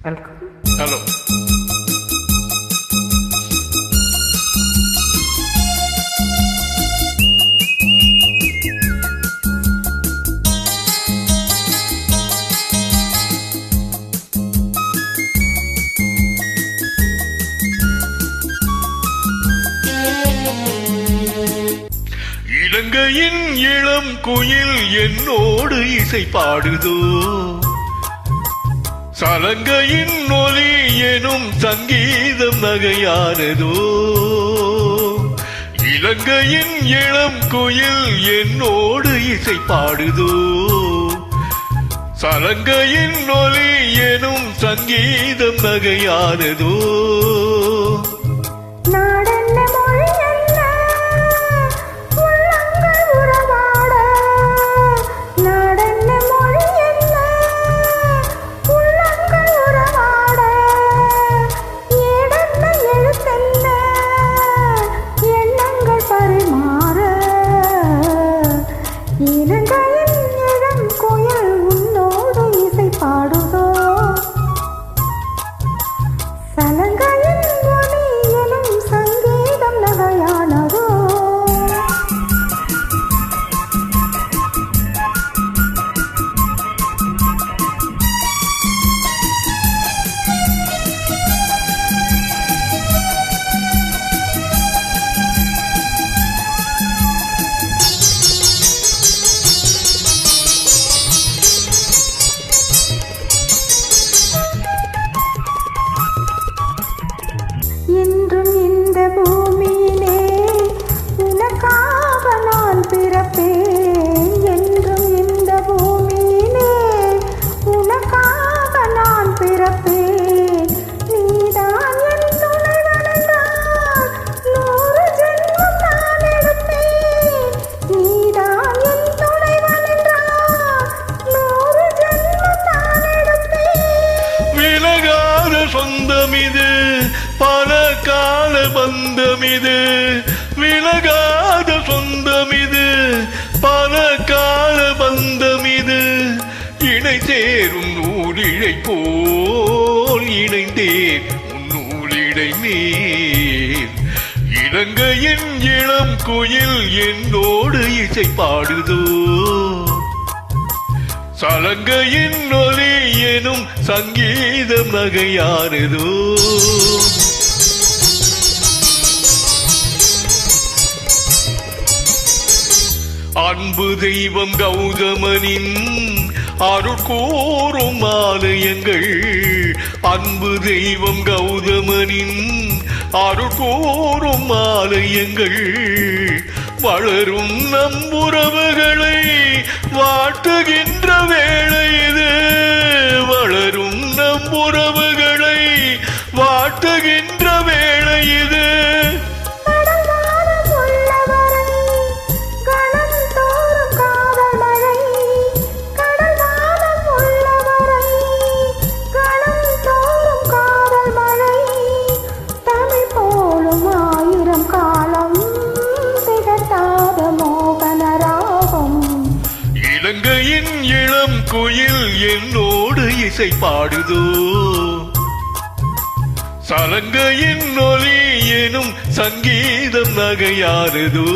Welcome. Hello. இலங்கையின் இளம் குயில் என்னோடு இசை பாடுதோ, சலங்கையின் ஒலி எனும் சங்கீதம் நகையானதோ. இலங்கையின் இளம் குயில் என்னோடு இசை பாடுதோ, சலங்கையின் ஒலி எனும் சங்கீதம் நகையானதோ. என்றும் இந்த பூமியிலே உனக்காக நான் பிறப்பேன். என்றும் இந்த பூமியிலே உனக்காக நான் பிறப்பேன். நீதான் என் துணைவனென்றால் 100 ஜென்மம் நான் எடுப்பேன். நீதான் என் துணைவனென்றால் 100 ஜென்மம் நான் எடுப்பேன். விலகாத சொந்தம் இது, பல கால பந்தம் இது. விலகாத சொந்தம் இது, பல கால பந்தம் இது. இணை சேரும் நூலிழை போல் இணைந்தேன் நூலிழை மேல். இலங்கையின் இளம் குயில் என்னோடு இசை பாடுதோ, சலங்கையின் ஒலி எனும் சங்கீதம் நகையானதோ. அன்பு தெய்வம் கௌதமனின் அருட்கூறும் ஆலயங்கள். அன்பு தெய்வம் கௌதமனின் அருட்கூறும் ஆலயங்கள். வளரும் நம் உறவுகளை வாட்டுகின்ற வேளை இது. வளரும் நம் உறவுகளை வாட்டுகின்ற வேளை இது. இலங்கையின் இளம் குயில் என்னோடு இசை பாடுதோ, சலங்கையின் ஒலி எனும் சங்கீதம் நகையானதோ.